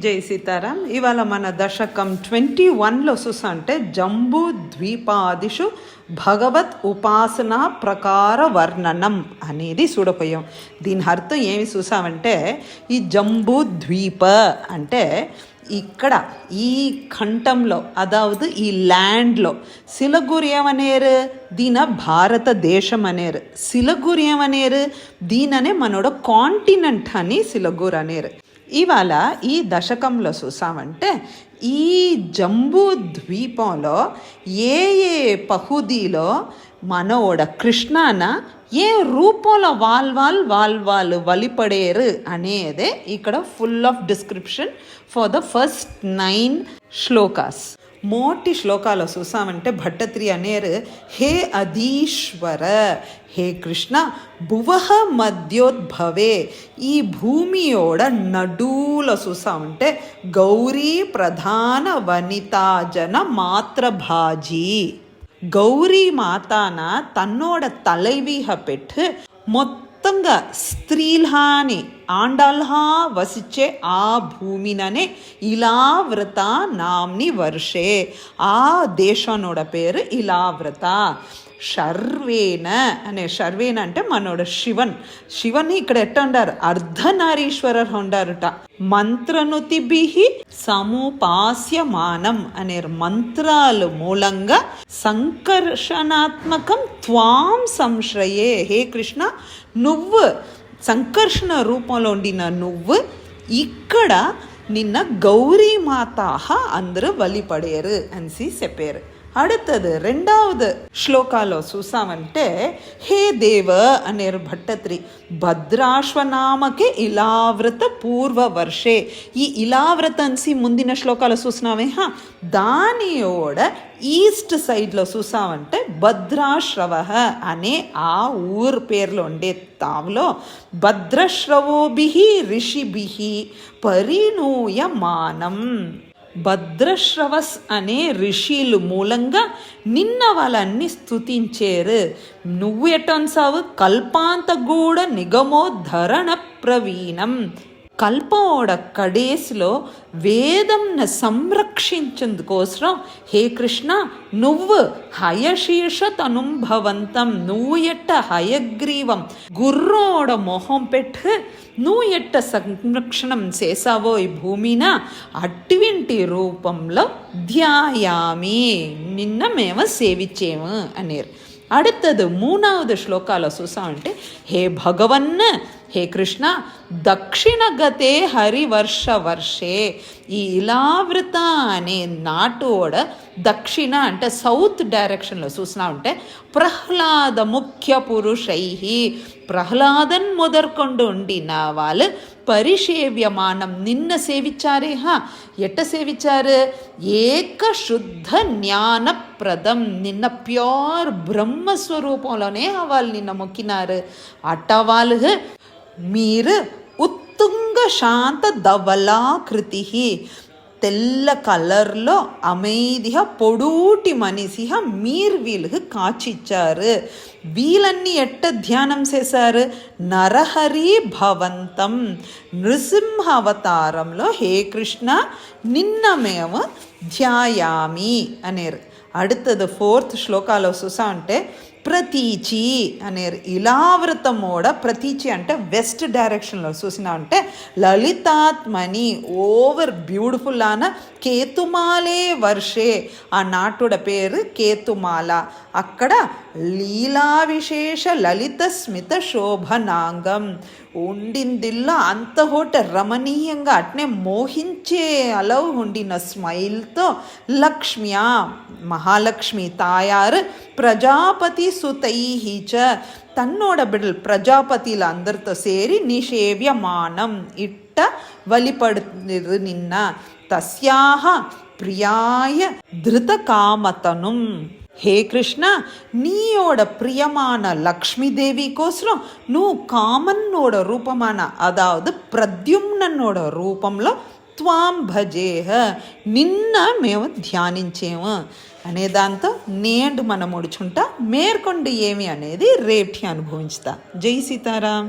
జై సీతారాం. ఇవాళ మన దశకం 21లో చూసా అంటే జంబూ ద్వీపాదిషు భగవత్ ఉపాసనా ప్రకార వర్ణనం అనేది చూడపోయాం. దీని అర్థం ఏమి చూసామంటే, ఈ జంబూ ద్వీప అంటే ఇక్కడ ఈ ఖండంలో అదావదు ఈ ల్యాండ్లో సిలగూరు ఏమనేరు దీన భారతదేశం అనేరు. సిలగూరు ఏమనేరు దీననే మనోడ కాంటినెంట్ అని సిలగూరు అనేరు. ఇవాళ ఈ దశకంలో చూసామంటే ఈ జంబూ ద్వీపంలో ఏ ఏ పహుదీలో మనోడ కృష్ణాన ఏ రూపంలో వాళ్ళు వలిపడేరు అనేదే ఇక్కడ full of description for the first 9 shlokas. మోటి శ్లోకాలు చూసామంటే భట్టత్రి అనేరు, హే అధీశ్వర, హే కృష్ణ, భువహ మధ్యోద్భవే, ఈ భూమియోడ నడులో చూసామంటే గౌరీ ప్రధాన వనితాజన మాత్రభాజీ, గౌరీ మాతాన తన్నోడ తలైవీహ పెట్టు మొత్తంగా స్త్రీల్హాని ఆండాల్హా వసిచ్చే ఆ భూమిననే ఇలావ్రత నామ్ని వర్షే, ఆ దేశనోడ పేరు ఇలావ్రత. శర్వేన అనే శర్వేన అంటే మనోడ శివన్ ఇక్కడ ఎట్ట ఉండారు అర్ధనారీశ్వరర్ ఉండారుట. మంత్రనుతిభిహి సముపాస్యమానం అనే మంత్రాలు మూలంగా సంకర్షణాత్మకం త్వాం సంశ్రయే, హే కృష్ణ నువ్వు సంకర్షణ రూపంలో ఉండిన నువ్వు ఇక్కడ నిన్న గౌరీమాతాహ అందరూ వలిపడేరు అని చెప్పారు. அடுத்தது 2வது శ్లోకాలో చూసామంటే, హే దేవ అనేరు భట్టత్రి, భద్రాశ్వనామకే ఇలావ్రత పూర్వ వర్షే, ఈ ఇలావ్రత అనిసి ముందిన శ్లోకాలు చూసినామే దానియోడ ఈస్ట్ సైడ్లో చూసామంటే భద్రాశ్రవ అనే ఆ ఊరు పేర్లో ఉండే తావులో భద్రశ్రవోభిహి ఋషిభిహి పరిణూయమానం, భద్రశ్రవస్ అనే ఋషులు మూలంగా నిన్న వాళ్ళన్ని స్తుతించేరు. నువ్వు ఎట్టన్సావు కల్పాంతగూడ నిగమోద్ధరణ ప్రవీణం, కల్పమోడ కడేసిలో వేదంను సంరక్షించేందుకోసం హే కృష్ణ నువ్వు హయశీర్ష తనుంభవంతం, నువ్వు ఎట్ట హయగ్రీవం గుర్రోడ మొహం పెట్టు నువ్వు ఎట్ట సంరక్షణం చేసావో ఈ భూమిన అటువంటి రూపంలో ధ్యాయామి, నిన్న మేము సేవించేము అనేరు. அடுத்தது 3வது శ్లోకాలో చూసామంటే, హే భగవన్, హే కృష్ణ, దక్షిణగతే హరివర్ష వర్షే, ఈ ఇలావృత అనే నాటోడ దక్షిణ అంటే సౌత్ డైరెక్షన్లో చూసినామంటే ప్రహ్లాద ముఖ్య పురుషై, ప్రహ్లాదన్ మొదర్కొండు ఉండిన వాళ్ళు పరిసేవ్యమానం నిన్న సేవించారే. ఎట్ట సేవించారు, ఏక శుద్ధ జ్ఞానప్రదం, నిన్న ప్యూర్ బ్రహ్మస్వరూపంలోనే వాళ్ళు నిన్న మొక్కినారు. అట్ట వాళ్ళు మీరు ఉత్తుంగ శాంత ధవలాకృతి, తెల్ల కలర్లో అమైదిహ పొడూటి మనిషిహ మీరు వీళ్ళకి కాచిచ్చారు. వీళ్ళన్నీ ఎట్ట ధ్యానం చేశారు, నరహరి భవంతం, నృసింహ అవతారంలో హే కృష్ణ నిన్న మేము ధ్యాయామి అనేరు. அடுத்தது 4th శ్లోకాలో చూసా అంటే ప్రతీచి అనేరు. ఇలావృతమోడ ప్రతీచి అంటే వెస్ట్ డైరెక్షన్లో చూసినా అంటే లలితాత్మని ఓవర్ బ్యూటిఫుల్ ఆన కేతుమాలే వర్షే, ఆ నాటుడ పేరు కేతుమాల. అక్కడ లీలా విశేష లలిత స్మిత శోభనాంగం ఉండిందిల్లో అంత హోట రమణీయంగా అట్నే మోహించే అలవ్ ఉండిన స్మైల్తో లక్ష్మ్యా మహాలక్ష్మి తాయారు ప్రజాపతి సుతైహిచ, తన్నోడ బిడ్డలు ప్రజాపతిల అందరితో సేరి నిషేవ్యమానం ఇట్ట వలిపడు నిన్న. తస్యాహ ప్రియాయ ధృత కామతను, హే కృష్ణ నీయోడ ప్రియమాన లక్ష్మీదేవి కోసం నువ్వు కామన్నోడ రూపమాన అదావదు ప్రద్యుమ్నోడ రూపంలో త్వాం భజేహ నిన్న మేము ధ్యానించేము అనే దాంతో నేడు మనం ముడుచుంటా మేర్కొండ ఏమి అనేది రేపు అనుభవించుతా. జై సీతారాం.